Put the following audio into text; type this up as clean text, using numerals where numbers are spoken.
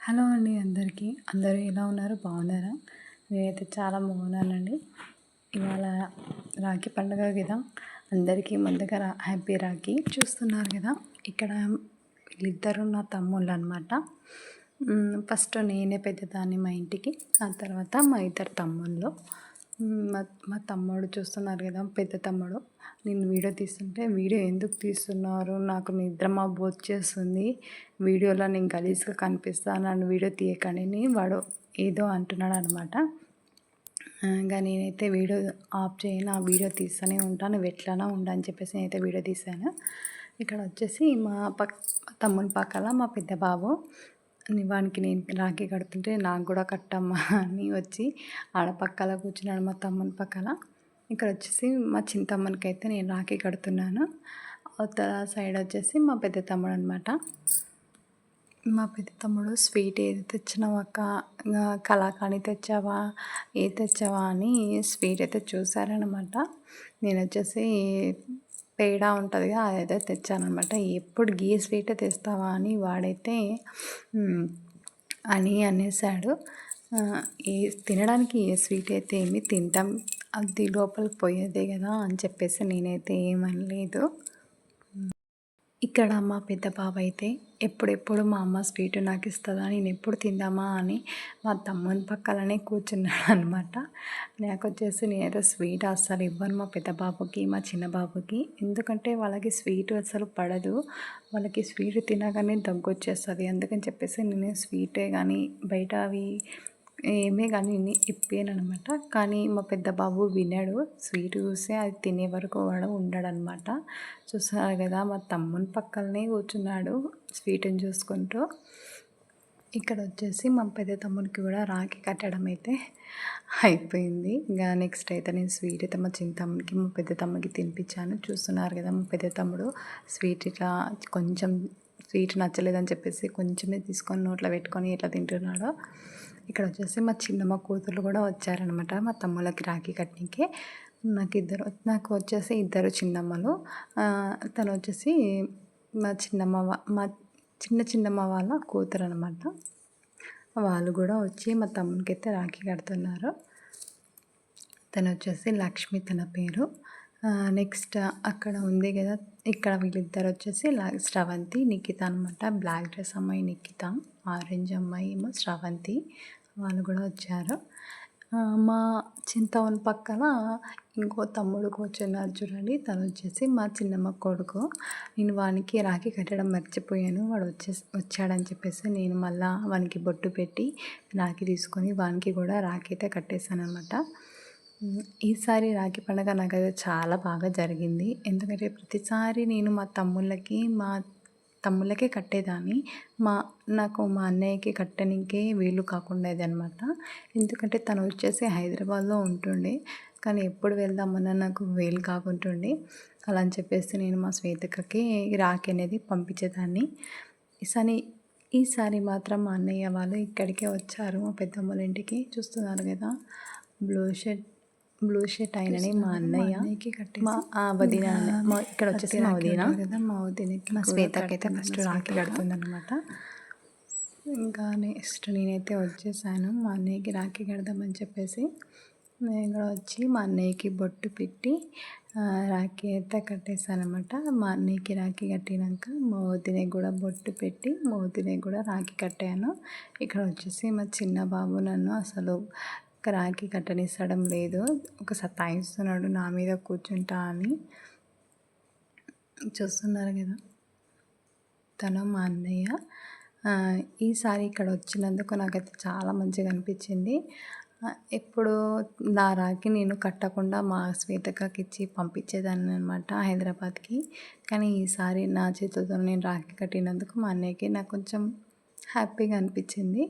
Hello అండి అందరికీ. అందరూ ఎలా ఉన్నారు? బాగున్నారా? నేనైతే చాలా బాగున్నానండి. ఇవాళ రాఖీ పండుగ కదా, అందరికీ ముందుగా హ్యాపీ రాఖీ. చూస్తున్నారు కదా, ఇక్కడ వీళ్ళిద్దరూ నా తమ్ముళ్ళు అనమాట. ఫస్ట్ నేనే పెద్దదాన్ని మా ఇంటికి, ఆ తర్వాత మా ఇద్దరు తమ్ముళ్ళు. మా మా తమ్ముడు చూస్తున్నారు కదా, పెద్ద తమ్ముడు. నేను వీడియో తీస్తుంటే, వీడియో ఎందుకు తీస్తున్నారు, నాకు నిద్ర మబ్బు వచ్చేస్తుంది, వీడియోలో నేను గలీజ్గా కనిపిస్తాను, నన్ను వీడియో తీయకండి వాడు ఏదో అంటున్నాడు అనమాట. ఇంకా నేనైతే వీడియో ఆఫ్ చేయను, ఆ వీడియో తీస్తూనే ఉంటాను, నువ్వు ఎట్లానో ఉండు అని చెప్పేసి నేనైతే వీడియో తీశాను. ఇక్కడ వచ్చేసి మా తమ్ముని పక్కన మా పెద్ద బాబు, వానికి నేను రాఖీ కడుతుంటే నాకు కూడా కట్టమ్మా అని వచ్చి ఆడ పక్కన కూర్చున్నాడు, మా తమ్ముని పక్కన. ఇక్కడ వచ్చేసి మా చిన్న తమ్మునికి అయితే నేను రాఖీ కడుతున్నాను. అవతల సైడ్ వచ్చేసి మా పెద్ద తమ్ముడు అనమాట. మా పెద్ద తమ్ముడు స్వీట్ ఏది తెచ్చినావు అక్క, కలాకాని తెచ్చావా, ఏది తెచ్చావా అని స్వీట్ అయితే చూసారనమాట. నేను వచ్చేసి పేడా ఉంటుంది కదా, అదైతే తెచ్చానమాట. ఎప్పుడు గీ స్వీటే తెస్తావా అని వాడైతే అని అనేసాడు. ఏ తినడానికి ఏ స్వీట్ అయితే ఏమి తింటాం, అది లోపలికి పోయేదే కదా అని చెప్పేసి నేనైతే ఏమనలేదు. ఇక్కడ మా పెద్ద బాబు అయితే ఎప్పుడెప్పుడు మా అమ్మ స్వీట్ నాకు ఇస్తుందా, నేను ఎప్పుడు తిందామా అని మా తమ్ముని పక్కలనే కూర్చున్నాడు అనమాట. నాకు వచ్చేసి నేనైతే స్వీట్ అస్సలు ఇవ్వను మా పెద్ద బాబుకి, మా చిన్న బాబుకి. ఎందుకంటే వాళ్ళకి స్వీట్ అసలు పడదు, వాళ్ళకి స్వీట్ తినగానే దగ్గు వచ్చేస్తుంది. అందుకని చెప్పేసి నేను స్వీటే కానీ బయట అవి ఏమే కానీ ఇప్పాను అనమాట. కానీ మా పెద్ద బాబు వినడు, స్వీట్ చూస్తే అది తినే వరకు వాడు ఉండడనమాట. చూస్తున్నారు కదా, మా తమ్ముని పక్కనే కూర్చున్నాడు స్వీట్ని చూసుకుంటూ. ఇక్కడ వచ్చేసి మా పెద్ద తమ్మునికి కూడా రాఖీ కట్టడం అయితే అయిపోయింది. ఇంకా నెక్స్ట్ అయితే నేను స్వీట్ అయితే మా చిన్న తమ్మునికి, మా పెద్ద తమ్ముడికి తినిపించాను. చూస్తున్నారు కదా, మా పెద్ద తమ్ముడు స్వీట్ ఇట్లా కొంచెం స్వీట్ నచ్చలేదని చెప్పేసి కొంచెమే తీసుకొని నోట్లో పెట్టుకొని ఇట్లా తింటున్నాడు. ఇక్కడ వచ్చేసి మా చిన్నమ్మ కూతురు కూడా వచ్చారనమాట మా తమ్ముళ్ళకి రాఖీ కట్టడానికి. నాకు వచ్చేసి ఇద్దరు చిన్నమ్మలు. తను వచ్చేసి మా చిన్నమ్మ వాళ్ళ కూతురు అనమాట. వాళ్ళు కూడా వచ్చి మా తమ్మునికి అయితే రాఖీ కడుతున్నారు. తను వచ్చేసి లక్ష్మి తన పేరు. నెక్స్ట్ అక్కడ ఉంది కదా, ఇక్కడ వీళ్ళిద్దరు వచ్చేసి శ్రవంతి, నిఖిత అనమాట. బ్లాక్ డ్రెస్ అమ్మాయి నిఖిత, ఆరెంజ్ అమ్మాయి ఏమో శ్రవంతి. వాళ్ళు కూడా వచ్చారు. మా చింతవన్ పక్కన ఇంకో తమ్ముడు కూర్చున్నారు చూడండి, తను వచ్చేసి మా చిన్నమ్మ కొడుకు. నేను వానికి రాఖీ కట్టడం మర్చిపోయాను, వాడు వచ్చాడని చెప్పేసి నేను మళ్ళీ వానికి బొట్టు పెట్టి రాఖీ తీసుకొని వానికి కూడా రాఖీ అయితే కట్టేశాను అనమాట. ఈసారి రాఖీ పండుగ నాకైతే చాలా బాగా జరిగింది. ఎందుకంటే ప్రతిసారి నేను మా తమ్ముళ్ళకే కట్టేదాన్ని, నాకు మా అన్నయ్యకి కట్టడానికే వీలు కాకుండేది అనమాట. ఎందుకంటే తను వచ్చేసి హైదరాబాద్లో ఉంటుండే, కానీ ఎప్పుడు వెళ్దామన్నా నాకు వీలు కాకుంటుండే. అలా అని చెప్పేసి నేను మా శ్వేతక్కకి రాఖీ అనేది పంపించేదాన్ని. ఈసారి మాత్రం మా అన్నయ్య వాళ్ళు ఇక్కడికే వచ్చారు, మా పెద్దమ్మల ఇంటికి. చూస్తున్నారు కదా, బ్లూ షర్ట్ అయినని మా అన్నయ్యకి మా వదిన, ఇక్కడ వచ్చేసి మా వదిన కదా, మా వదినకి మా శ్వేతకి అయితే ఫస్ట్ రాఖీ కడుతుందనమాట. ఇంకా నెక్స్ట్ నేనైతే వచ్చేసాను మా అన్నయ్యకి రాఖీ కడదామని చెప్పేసి. నేను కూడా వచ్చి మా అన్నయ్యకి బొట్టు పెట్టి రాఖీ అయితే కట్టేసాను అనమాట. మా అన్నయ్యకి రాఖీ కట్టినాక మా వదినకి కూడా బొట్టు పెట్టి మా వదినకి కూడా రాఖీ కట్టాను. ఇక్కడ వచ్చేసి మా చిన్న బాబు నన్ను అసలు రాఖీ కట్టనిస్తడం లేదు, ఒక సతాయిస్తున్నాడు నా మీద కూర్చుంటా అని. చూస్తున్నారు కదా, తను మా అన్నయ్య. ఈసారి ఇక్కడ వచ్చినందుకు నాకైతే చాలా మంచిగా అనిపించింది. ఎప్పుడు నా రాఖీ నేను కట్టకుండా మా శ్వేతక్కకి ఇచ్చి పంపించేదాన్ని అనమాట హైదరాబాద్కి. కానీ ఈసారి నా చేతులతో నేను రాఖీ కట్టినందుకు మా అన్నయ్యకి నాకు కొంచెం హ్యాపీగా అనిపించింది.